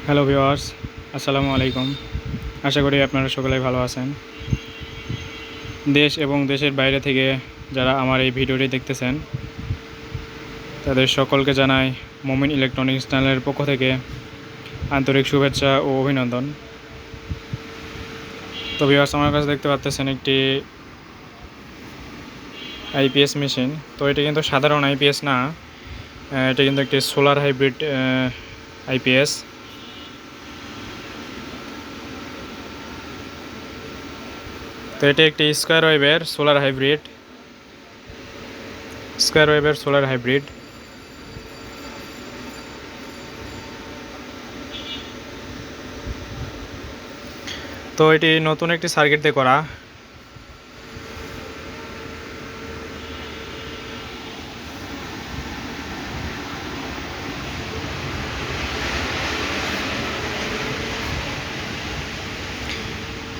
Hello viewers, আসসালামু আলাইকুম। আশা করি আপনারা সকলেই ভালো আছেন। দেশ এবং দেশের বাইরে থেকে যারা আমার এই ভিডিওটি দেখতেছেন তাদের সকলকে জানাই মোমিন ইলেকট্রনিক্স চ্যানেলের পক্ষ থেকে আন্তরিক শুভেচ্ছা ও অভিনন্দন। তো ভিউয়ার্স, আমার কাছে দেখতে পাচ্ছেন একটি আইপিএস মেশিন। তো এটি কিন্তু সাধারণ আইপিএস না, এটা কিন্তু একটি সোলার হাইব্রিড আইপিএস। তো এটি একটি স্কয়ার ওয়েভের সোলার হাইব্রিড। তো এটি নতুন একটি সার্কিট দিয়ে করা।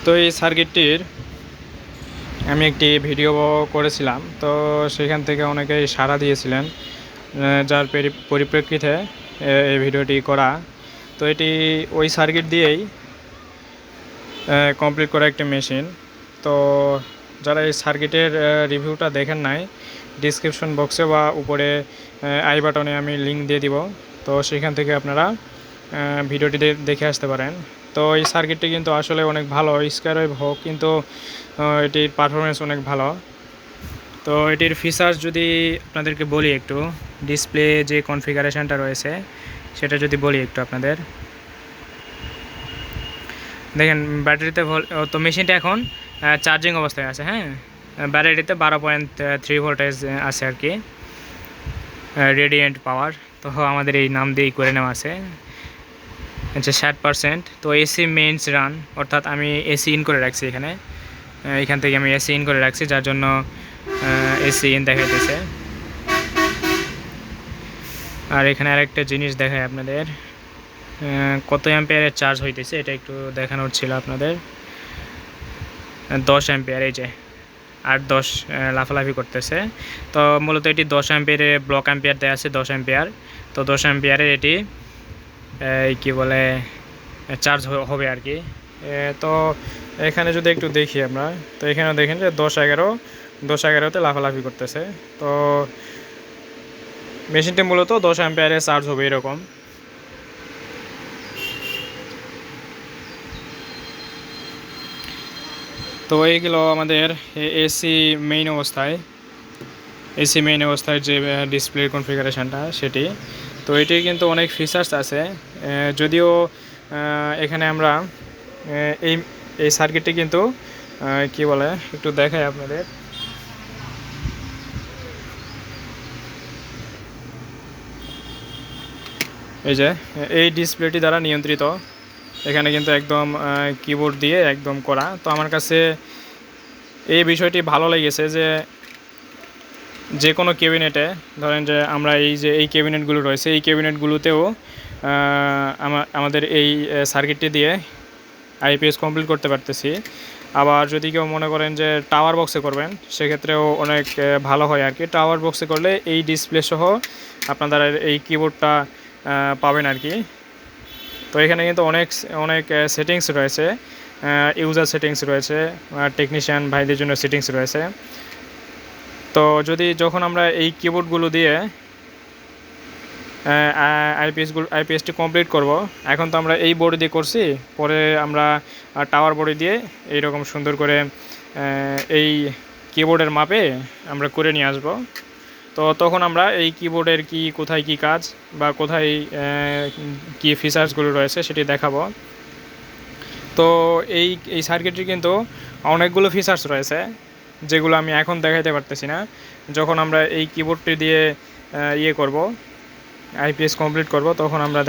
তো এই সার্কিটটির আমি একটি ভিডিও করেছিলাম, তো সেখান থেকে অনেকেই সাড়া দিয়েছিলেন, যার পরিপ্রেক্ষিতে এই ভিডিওটি করা। তো এটি ওই সার্কিট দিয়েই কমপ্লিট করা একটি মেশিন। তো যারা এই সার্কিটের রিভিউটা দেখেন নাই, ডিসক্রিপশন বক্সে বা উপরে আই বাটনে আমি লিঙ্ক দিয়ে দিব, তো সেখান থেকে আপনারা ভিডিওটি দেখে আসতে পারেন। তো এই সার্কিটটি কিন্তু আসলে অনেক ভালো, স্কয়ার ওয়েভ হোক, কিন্তু এটির পারফরমেন্স অনেক ভালো। তো এটির ফিচার্স যদি আপনাদেরকে বলি, একটু ডিসপ্লে যে কনফিগারেশনটা রয়েছে সেটা যদি বলি একটু আপনাদের, দেখেন ব্যাটারিতে তো মেশিনটা এখন চার্জিং অবস্থায় আছে। হ্যাঁ, ব্যাটারিতে 12.3 ভোল্টেজ আছে আর কি, রেডিয়েন্ট পাওয়ার। তো আমাদের এই নাম দিয়েই করে নেওয়া আছে, হচ্ছে 60%। তো এসি মেইনস রান, অর্থাৎ আমি এসি ইন করে রাখছি এখান থেকে আমি এসি ইন করে রাখছি, যার জন্য এসি ইন দেখাইতেছে। আর এখানে আরেকটা জিনিস দেখায় আপনাদের, কত অ্যাম্পিয়ারের চার্জ হইতেছে এটা একটু দেখানোর ছিল আপনাদের। 10 অ্যাম্পিয়ার, এই যে 8-10 লাফালাফি করতেছে। তো মূলত এটি 10 অ্যাম্পিয়ারের ব্লক অ্যাম্পিয়ার দেওয়া আছে, 10 অ্যাম্পিয়ার। তো 10 অ্যাম্পিয়ারের এটি কি বলে চার্জ হবে আর কি। তো এখানে যদি একটু দেখি আমরা, তো এখানে দেখেন যে 10-11তে লাফালাফি করতেছে। তো মেশিনটি মূলত 10 অ্যাম্পিয়ারে চার্জ হবে এরকম। তো এইগুলো আমাদের এসি মেইন অবস্থায় যে ডিসপ্লে কনফিগারেশনটা সেটি। তো এটির কিন্তু অনেক ফিচার্স আছে, যদিও এখানে আমরা এই সার্কিটটি কিন্তু কি বলে একটু দেখাই আপনাদের। এই যে এই ডিসপ্লেটি দ্বারা নিয়ন্ত্রিত, এখানে কিন্তু একদম কিবোর্ড দিয়ে একদম করা। তো আমার কাছে এই বিষয়টি ভালো লেগেছে যে কোনো ক্যাবিনেটে, ধরেন যে আমরা এই ক্যাবিনেটগুলো রয়েছে, এই ক্যাবিনেটগুলোতেও আমাদের এই সার্কিটটি দিয়ে আইপিএস কমপ্লিট করতে পারতেছি। আবার যদি কেউ মনে করেন যে টাওয়ার বক্সে করবেন, সেক্ষেত্রেও অনেক ভালো হয় আর কি। টাওয়ার বক্সে করলে এই ডিসপ্লে সহ আপনারা এই কিবোর্ডটা পাবেন আর কি। তো এখানে কিন্তু অনেক সেটিংস রয়েছে, ইউজার সেটিংস রয়েছে, টেকনিশিয়ান ভাইদের জন্য সেটিংস রয়েছে। তো যখন আমরা এই কিবোর্ডগুলো দিয়ে আইপিএসটি কমপ্লিট করব, এখন তো আমরা এই বোর্ড দিয়ে করছি, পরে আমরা টাওয়ার বোর্ড দিয়ে এইরকম সুন্দর করে এই কিবোর্ডের মাপে আমরা করে নিয়ে আসব। তো তখন আমরা এই কিবোর্ডের কোথায় কী কাজ বা কোথায় কী ফিচার্সগুলো রয়েছে সেটি দেখাবো। তো এই সার্কিটটি কিন্তু অনেকগুলো ফিচার্স রয়েছে, যেগুলো আমি এখন দেখাইতে পারতেছি না। যখন আমরা এই কিবোর্ডটি দিয়ে করব, আইপিএস কমপ্লিট করব, তখন আমরা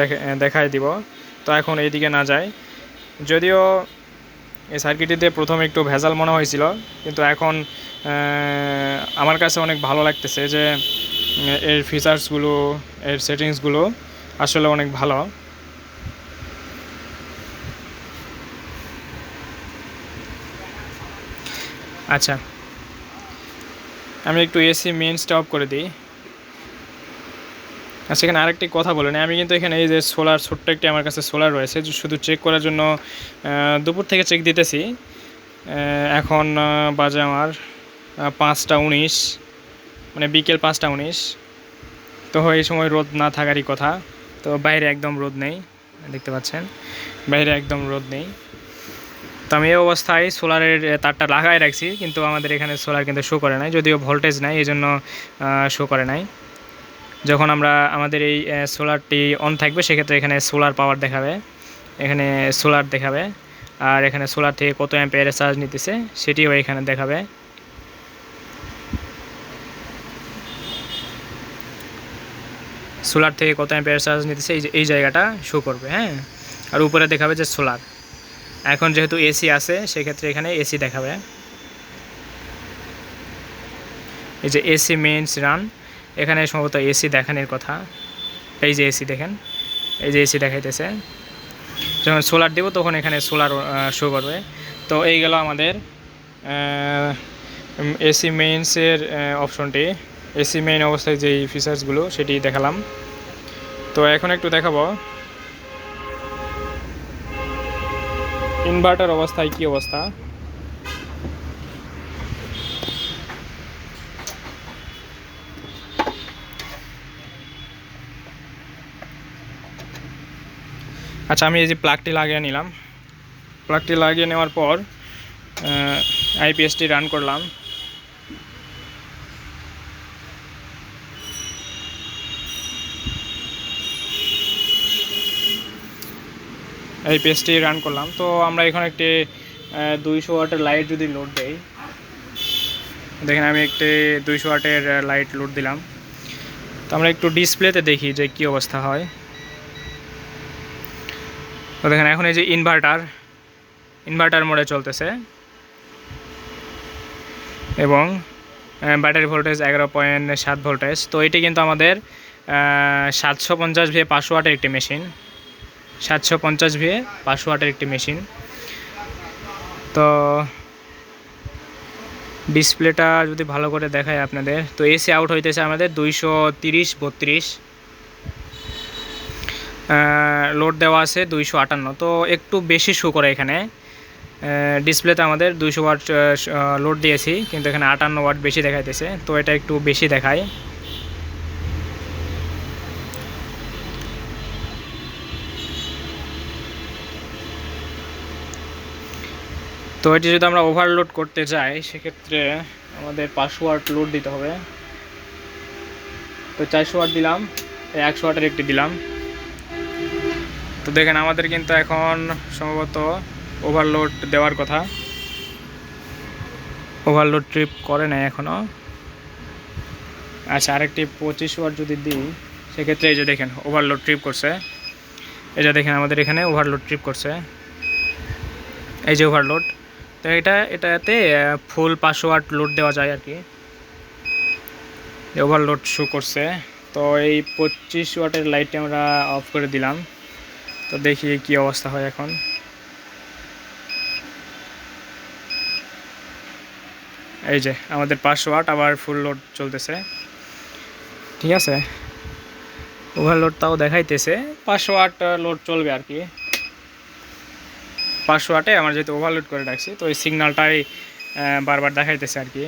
দেখাই দিব। তো এখন এইদিকে না যাই, যদিও এই সার্কিটটিতে প্রথমে একটু ভেজাল মনে হয়েছিল, কিন্তু এখন আমার কাছে অনেক ভালো লাগতেছে যে এর ফিচার্সগুলো, এর সেটিংসগুলো আসলে অনেক ভালো। আচ্ছা, আমি একটু এসি মেইনসটা অফ করে দিই। সেখানে আরেকটি কথা বলে নিই, আমি কিন্তু এখানে এই যে সোলার ছোট্ট একটি আমার কাছে সোলার রয়েছে, শুধু চেক করার জন্য দুপুর থেকে চেক দিতেছি। এখন বাজে আমার 5টা 19, মানে বিকেল 5টা 19। তো এই সময় রোদ না থাকারই কথা, তো বাইরে একদম রোদ নেই, দেখতে পাচ্ছেন বাইরে একদম রোদ নেই। তো আমি এই অবস্থায় সোলারের তারটা লাগাই রাখছি, কিন্তু আমাদের এখানে সোলার কিন্তু শো করে নাই, যদিও ভোল্টেজ নাই এই জন্য শো করে নাই। যখন আমরা আমাদের এই সোলারটি অন থাকবে সেক্ষেত্রে এখানে সোলার পাওয়ার দেখাবে, এখানে সোলার দেখাবে, আর এখানে সোলার থেকে কত অ্যাম্পিয়ারের চার্জ নিতেছে সেটিও এখানে দেখাবে। সোলার থেকে কত অ্যাম্পিয়ার চার্জ নিতেছে এই জায়গাটা শো করবে, হ্যাঁ। আর উপরে দেখাবে যে সোলার। এখন যেহেতু এসি আছে সেক্ষেত্রে এখানে এসি দেখাবে, এই যে এসি মেইনস রান, এখানে সম্ভবত এসি দেখানোর কথা। এই যে এসি দেখেন, এই যে এসি দেখাইতেছে। যখন সোলার দেব তখন এখানে সোলার শো করবে। তো এই গেল আমাদের এসি মেইনসের অপশনটি, এসি মেইন অবস্থায় যেই ফিচার্সগুলো সেটি দেখালাম। তো এখন একটু দেখাবো ইনভার্টার অবস্থায় কি অবস্থা। আচ্ছা, আমি এই যে প্লাগটি লাগিয়ে নিলাম, প্লাগটি লাগিয়ে নেওয়ার পর আইপিএসটি রান করলাম। আইপিএসটি রান করলাম। তো আমরা এখানে একটি 200 ওয়াটের লাইট যদি লোড দেই, দেখেন আমি একটি 200 ওয়াটের লাইট লোড দিলাম। তো আমরা একটু ডিসপ্লেতে দেখি যে কী অবস্থা হয়। তো দেখেন এখন এই যে ইনভার্টার মোডে চলতেছে এবং ব্যাটারি ভোল্টেজ 11.7 ভোল্টেজ। তো এটি কিন্তু আমাদের 750 ভিএ 500 ওয়াটের একটি মেশিন, 750 ভিএ 500 ওয়াটের একটি মেশিন। তো ডিসপ্লেটা যদি ভালো করে দেখায় আপনাদের, তো এসি আউট হইতেছে আমাদের 230/32, লোড দেওয়া আছে 258। তো একটু বেশি শো করে এখানে ডিসপ্লেতে আমাদের 200 ওয়াট লোড দিয়েছি, কিন্তু এখানে 58 ওয়াট বেশি দেখাইতেছে, তো এটা একটু বেশি দেখায়। তো এটি যদি আমরা ওভারলোড করতে যাই সেক্ষেত্রে আমাদের 500 ওয়াট লোড দিতে হবে। তো 400 ওয়াট দিলাম, 100 ওয়াটের একটি দিলাম। তো দেখেন আমাদের কিন্তু এখন সম্ভবত ওভারলোড দেওয়ার কথা, ওভারলোড ট্রিপ করে নাই এখনও। আচ্ছা, আরেকটি 25 ওয়াট যদি দিই সেক্ষেত্রে এই যে দেখেন ওভারলোড ট্রিপ করছে, এই যে দেখেন আমাদের এখানে ওভারলোড ট্রিপ করছে, এই যে ওভারলোড। তো এটাতে ফুল 500 ওয়াট লোড দেওয়া যায় আর কি, ওভারলোড শো করছে। তো এই 25 ওয়াটের লাইটটি আমরা অফ করে দিলাম। তো দেখি কি অবস্থা হয় এখন। এই যে আমাদের 500 ওয়াট আবার ফুল লোড চলতেছে, ঠিক আছে। ওভারলোডটাও দেখাইতেছে 500 ওয়াট লোড চলবে আর কি। 500 ওয়াটে আমার যেহেতু ওভারলোড করে রাখছি, তো এই সিগন্যালটাই বারবার দেখাইতেছে আর কি।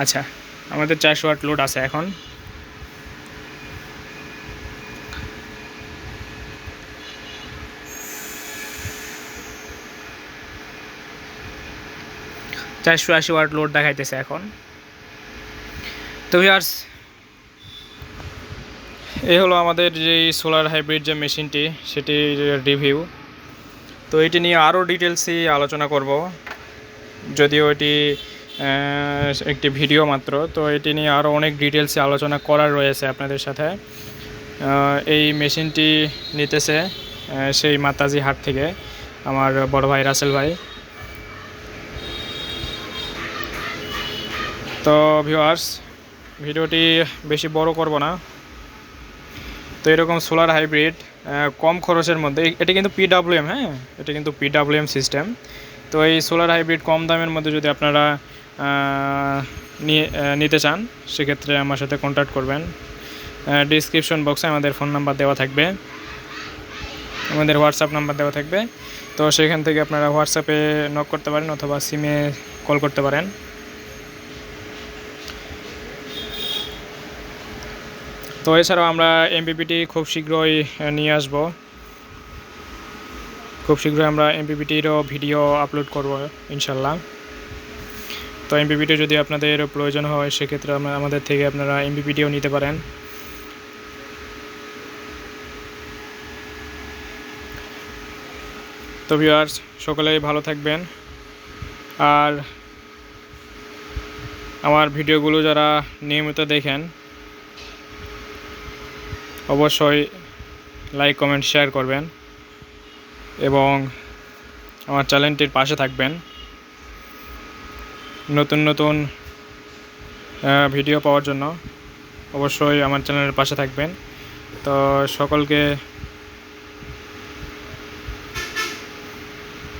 আচ্ছা, আমাদের 400 ওয়াট লোড আছে এখন। $480 ওয়াট লোড দেখাইতেছে এখন। তো ভিউয়ার্স, এই হলো আমাদের যে সোলার হাইব্রিড যে মেশিনটি সেটির রিভিউ। তো এটি নিয়ে আরও ডিটেলসই আলোচনা করব, যদিও এটি একটি ভিডিও মাত্র। তো এটি নিয়ে আরও অনেক ডিটেলসে আলোচনা করার রয়েছে আপনাদের সাথে। এই মেশিনটি নিতেছে সেই মাতাজি হাট থেকে আমার বড় ভাই রাসেল ভাই। তো ভিউয়ার্স, ভিডিওটি বেশি বড় করব না। তো এরকম সোলার হাইব্রিড কম খরচের মধ্যে। এটা কিন্তু পিডাব্লিউএম, হ্যাঁ, এটা কিন্তু পিডাব্লিউএম সিস্টেম। তো এই সোলার হাইব্রিড কম দামের মধ্যে যদি আপনারা নিতে চান, সেক্ষেত্রে আমার সাথে কন্ট্যাক্ট করবেন। ডিসক্রিপশন বক্সে আমাদের ফোন নাম্বার দেওয়া থাকবে, আমাদের হোয়াটসঅ্যাপ নাম্বার দেওয়া থাকবে। তো সেখান থেকে আপনারা হোয়াটসঅ্যাপে নক করতে পারেন অথবা সিমে কল করতে পারেন। তো এছাড়াও আমরা এমপিপিটি খুব শীঘ্রই নিয়ে আসব। খুব শীঘ্রই আমরা এমপিপিটিরও ভিডিও আপলোড করব ইনশাল্লাহ। তো এমপিপিটি যদি আপনাদের প্রয়োজন হয়, সেক্ষেত্রে আমাদের থেকে আপনারা এমপিপিটিও নিতে পারেন। তো ভিউয়ার্স, সকলেই ভালো থাকবেন। আর আমার ভিডিওগুলো যারা নিয়মিত দেখেন, অবশ্যই লাইক, কমেন্ট, শেয়ার করবেন এবং আমার চ্যানেলটির পাশে থাকবেন। নতুন নতুন ভিডিও পাওয়ার জন্য অবশ্যই আমার চ্যানেলের পাশে থাকবেন। তো সকলকে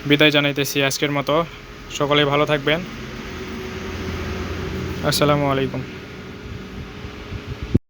বিদায় জানাইতেছি আজকের মতো। সকলেই ভালো থাকবেন। আসসালামু আলাইকুম।